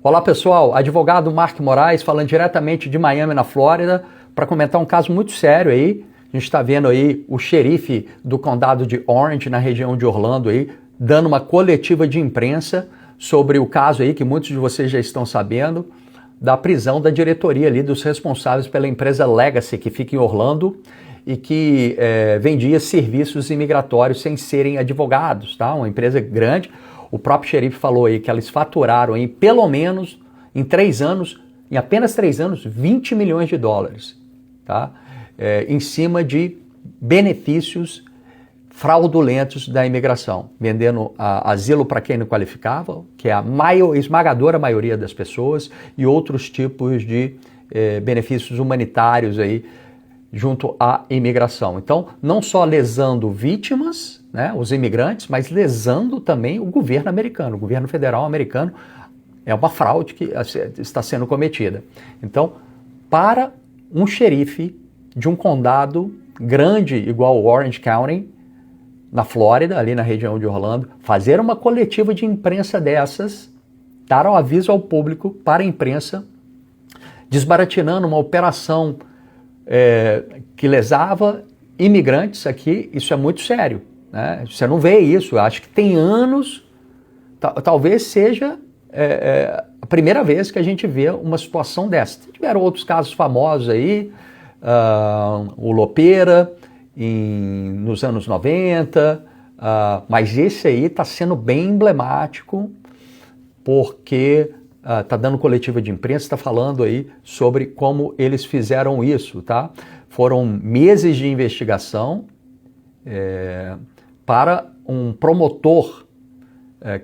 Olá pessoal, advogado Mark Moraes falando diretamente de Miami, na Flórida, para comentar um caso muito sério aí. A gente está vendo aí o xerife do condado de Orange, na região de Orlando aí, dando uma coletiva de imprensa sobre o caso aí que muitos de vocês já estão sabendo, da prisão da diretoria ali dos responsáveis pela empresa Legacy, que fica em Orlando e que vendia serviços imigratórios sem serem advogados, tá? Uma empresa grande. O próprio xerife falou aí que eles faturaram aí, pelo menos em 3 anos, em apenas 3 anos, 20 milhões de dólares, tá? Em cima de benefícios fraudulentos da imigração, vendendo asilo para quem não qualificava, que é a esmagadora maioria das pessoas, e outros tipos de benefícios humanitários aí junto à imigração. Então, não só lesando vítimas, né, os imigrantes, mas lesando também o governo americano, o governo federal americano. É uma fraude que está sendo cometida. Então, para um xerife de um condado grande igual Orange County, na Flórida, ali na região de Orlando, fazer uma coletiva de imprensa dessas, dar um aviso ao público para a imprensa, desbaratinando uma operação que lesava imigrantes aqui, isso é muito sério, né? Você não vê isso, eu acho que tem anos, talvez seja a primeira vez que a gente vê uma situação dessa. Tiveram outros casos famosos aí, o Lopera, nos anos 90, mas esse aí está sendo bem emblemático, porque está dando coletiva de imprensa, está falando aí sobre como eles fizeram isso, tá? Foram meses de investigação para um promotor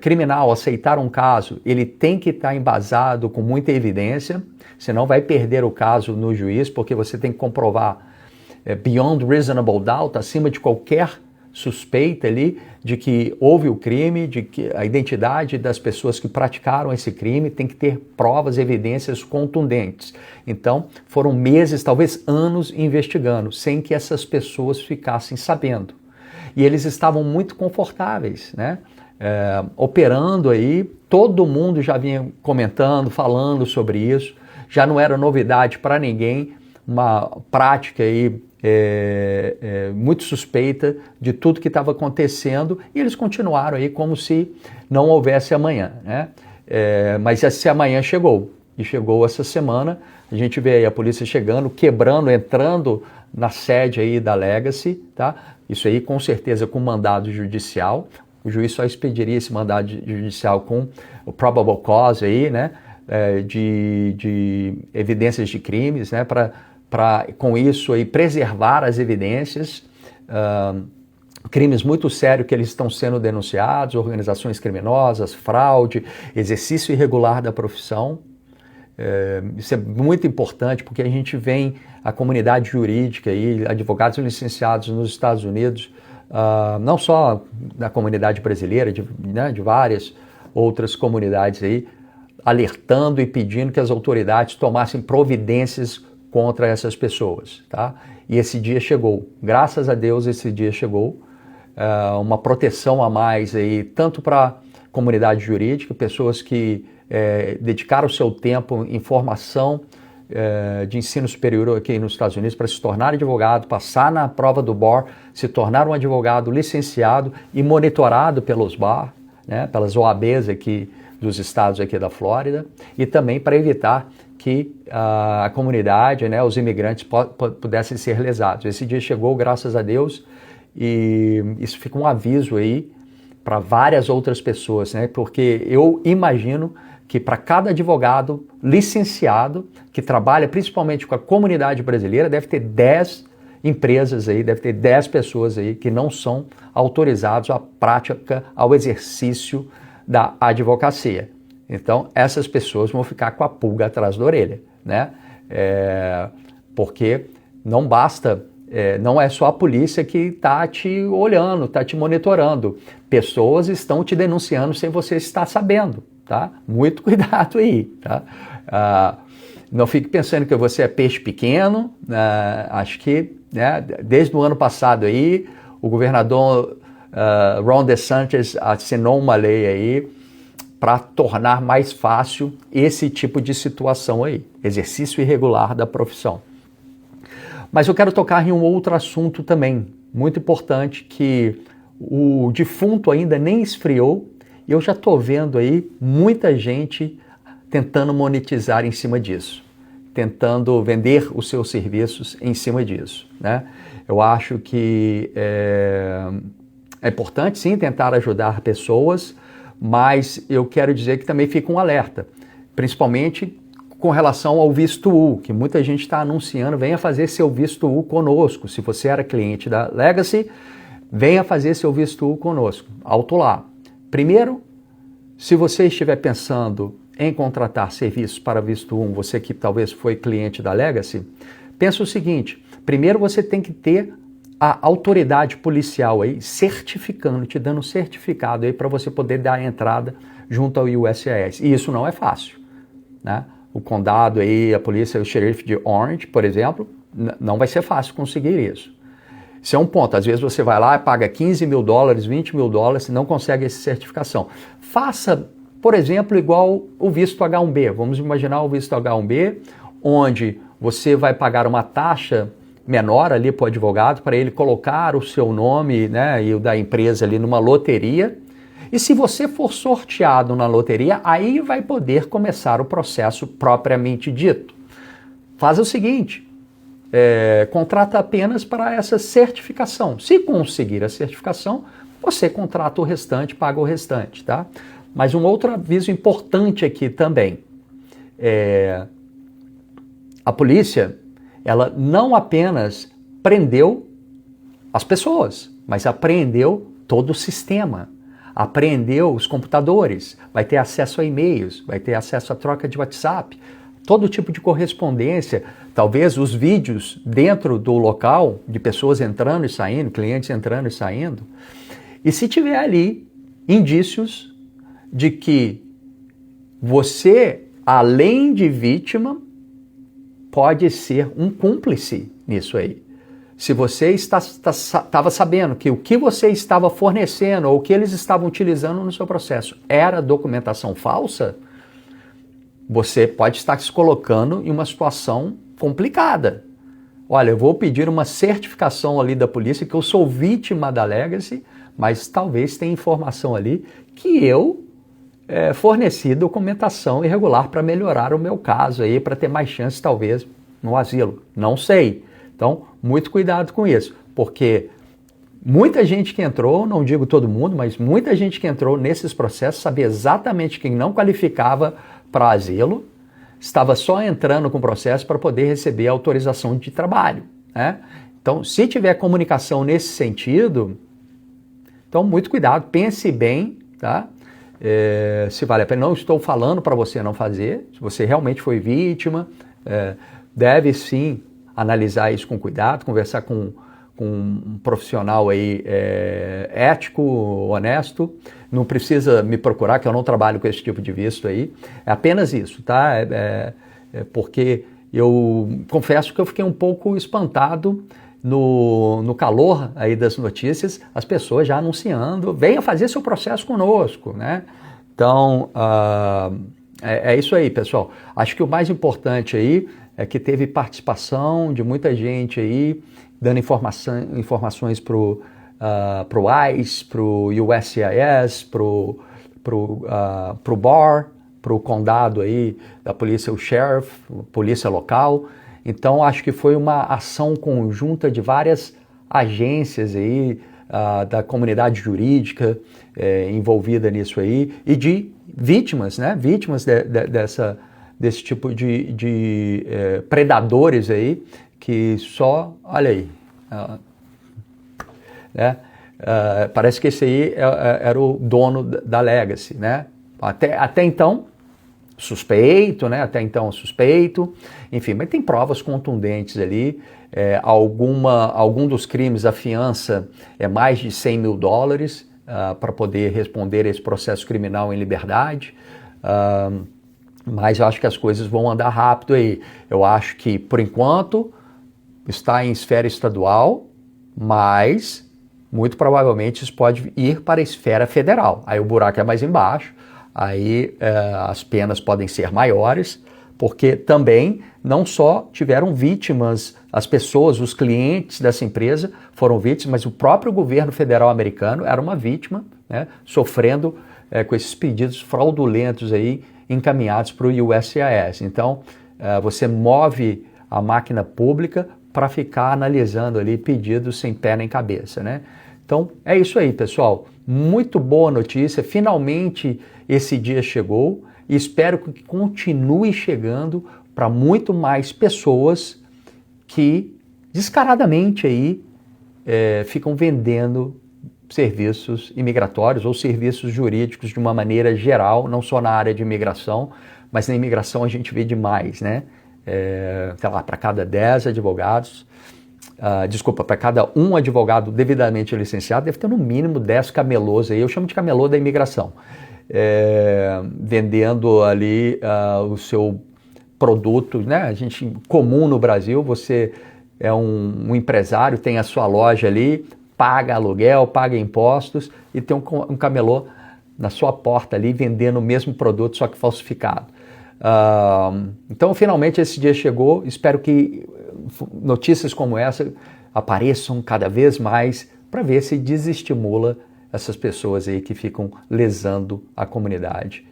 criminal aceitar um caso, ele tem que estar embasado com muita evidência, senão vai perder o caso no juiz, porque você tem que comprovar beyond reasonable doubt, acima de qualquer suspeita ali de que houve o crime, de que a identidade das pessoas que praticaram esse crime tem que ter provas, evidências contundentes. Então, foram meses, talvez anos investigando, sem que essas pessoas ficassem sabendo. E eles estavam muito confortáveis, né? Operando aí, todo mundo já vinha comentando, falando sobre isso, já não era novidade para ninguém, uma prática aí muito suspeita de tudo que estava acontecendo, e eles continuaram aí como se não houvesse amanhã, né? Mas esse amanhã chegou, e chegou essa semana. A gente vê aí a polícia chegando, quebrando, entrando na sede aí da Legacy, tá? Isso aí com certeza com mandado judicial. O juiz só expediria esse mandado judicial com o probable cause aí, né? De evidências de crimes, né? Para com isso aí preservar as evidências, crimes muito sérios que eles estão sendo denunciados, organizações criminosas, fraude, exercício irregular da profissão. Isso é muito importante, porque a gente vem a comunidade jurídica aí, advogados licenciados nos Estados Unidos, não só da comunidade brasileira, de várias outras comunidades aí, alertando e pedindo que as autoridades tomassem providências contra essas pessoas, tá? E esse dia chegou, graças a Deus esse dia chegou, uma proteção a mais aí, tanto para a comunidade jurídica, pessoas que dedicaram o seu tempo em formação de ensino superior aqui nos Estados Unidos para se tornar advogado, passar na prova do bar, se tornar um advogado licenciado e monitorado pelos bar, né, pelas OABs aqui dos estados aqui da Flórida, e também para evitar que a comunidade, né, os imigrantes pudessem ser lesados. Esse dia chegou, graças a Deus, e isso fica um aviso aí para várias outras pessoas, né, porque eu imagino que para cada advogado licenciado que trabalha principalmente com a comunidade brasileira, deve ter 10 empresas aí, deve ter 10 pessoas aí que não são autorizados à prática, ao exercício da advocacia. Então, essas pessoas vão ficar com a pulga atrás da orelha, né? Porque não basta, não é só a polícia que está te olhando, está te monitorando. Pessoas estão te denunciando sem você estar sabendo, tá? Muito cuidado aí, tá? Não fique pensando que você é peixe pequeno. Acho que, né, desde o ano passado aí, o governador Ron DeSantis assinou uma lei aí para tornar mais fácil esse tipo de situação aí, exercício irregular da profissão. Mas eu quero tocar em um outro assunto também, muito importante, que o defunto ainda nem esfriou e eu já estou vendo aí muita gente tentando monetizar em cima disso, tentando vender os seus serviços em cima disso, né? Eu acho que é importante sim tentar ajudar pessoas, mas eu quero dizer que também fica um alerta, principalmente com relação ao visto U, que muita gente está anunciando, venha fazer seu visto U conosco. Se você era cliente da Legacy, venha fazer seu visto U conosco. Alto lá. Primeiro, se você estiver pensando em contratar serviços para visto U, você que talvez foi cliente da Legacy, pensa o seguinte, primeiro você tem que ter a autoridade policial aí certificando, te dando um certificado aí para você poder dar a entrada junto ao USCIS. E isso não é fácil, né? O condado aí, a polícia, o xerife de Orange, por exemplo, não vai ser fácil conseguir isso. Isso é um ponto. Às vezes você vai lá e paga $15 mil, $20 mil e não consegue essa certificação. Faça, por exemplo, igual o visto H1B. Vamos imaginar o visto H1B, onde você vai pagar uma taxa menor ali para o advogado, para ele colocar o seu nome, né, e o da empresa ali numa loteria. E se você for sorteado na loteria, aí vai poder começar o processo propriamente dito. Faz o seguinte, contrata apenas para essa certificação. Se conseguir a certificação, você contrata o restante, paga o restante, tá? Mas um outro aviso importante aqui também, a polícia, ela não apenas prendeu as pessoas, mas apreendeu todo o sistema. Apreendeu os computadores, vai ter acesso a e-mails, vai ter acesso à troca de WhatsApp, todo tipo de correspondência, talvez os vídeos dentro do local de pessoas entrando e saindo, clientes entrando e saindo. E se tiver ali indícios de que você, além de vítima, pode ser um cúmplice nisso aí. Se você estava sabendo que o que você estava fornecendo ou o que eles estavam utilizando no seu processo era documentação falsa, você pode estar se colocando em uma situação complicada. Olha, eu vou pedir uma certificação ali da polícia que eu sou vítima da Legacy, mas talvez tenha informação ali que eu forneci documentação irregular para melhorar o meu caso aí, para ter mais chance talvez no asilo. Não sei. Então, muito cuidado com isso, porque muita gente que entrou, não digo todo mundo, mas muita gente que entrou nesses processos sabia exatamente quem não qualificava para asilo, estava só entrando com o processo para poder receber autorização de trabalho, né? Então, se tiver comunicação nesse sentido, então muito cuidado, pense bem, tá? Se vale a pena. Não estou falando para você não fazer, se você realmente foi vítima, deve sim analisar isso com cuidado, conversar com um profissional aí ético, honesto. Não precisa me procurar, que eu não trabalho com esse tipo de visto aí. É apenas isso, tá? Porque eu confesso que eu fiquei um pouco espantado no calor aí das notícias, as pessoas já anunciando, venha fazer seu processo conosco, né? Então, é isso aí, pessoal. Acho que o mais importante aí é que teve participação de muita gente aí, dando informações para o ICE, para o USCIS, para o BAR, para o condado aí, da polícia, o sheriff, polícia local. Então, acho que foi uma ação conjunta de várias agências aí, da comunidade jurídica envolvida nisso aí, e de vítimas, né? Vítimas desse tipo de predadores aí, que só, olha aí, parece que esse aí era o dono da Legacy, né? Até então, suspeito, né? Enfim, mas tem provas contundentes ali. Algum dos crimes, a fiança é mais de $100 mil para poder responder a esse processo criminal em liberdade. Mas eu acho que as coisas vão andar rápido aí. Eu acho que, por enquanto, está em esfera estadual, mas muito provavelmente isso pode ir para a esfera federal. Aí o buraco é mais embaixo. aí as penas podem ser maiores, porque também não só tiveram vítimas, as pessoas, os clientes dessa empresa foram vítimas, mas o próprio governo federal americano era uma vítima, né, sofrendo com esses pedidos fraudulentos aí encaminhados para o USCIS. Então, você move a máquina pública para ficar analisando ali pedidos sem pé nem cabeça, né? Então, é isso aí, pessoal. Muito boa notícia. Finalmente esse dia chegou e espero que continue chegando para muito mais pessoas que descaradamente aí ficam vendendo serviços imigratórios ou serviços jurídicos de uma maneira geral, não só na área de imigração, mas na imigração a gente vê demais, né? Sei lá, para cada 10 advogados, para cada um advogado devidamente licenciado, deve ter no mínimo 10 camelôs aí, eu chamo de camelô da imigração, vendendo ali o seu produto, né? A gente, comum no Brasil, você é um empresário, tem a sua loja ali, paga aluguel, paga impostos e tem um camelô na sua porta ali vendendo o mesmo produto, só que falsificado. Então, finalmente esse dia chegou. Espero que notícias como essa apareçam cada vez mais para ver se desestimula essas pessoas aí que ficam lesando a comunidade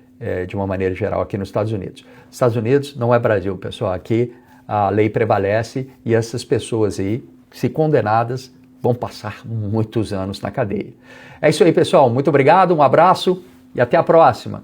de uma maneira geral aqui nos Estados Unidos. Estados Unidos não é Brasil, pessoal. Aqui a lei prevalece e essas pessoas aí, se condenadas, vão passar muitos anos na cadeia. É isso aí, pessoal. Muito obrigado, um abraço e até a próxima.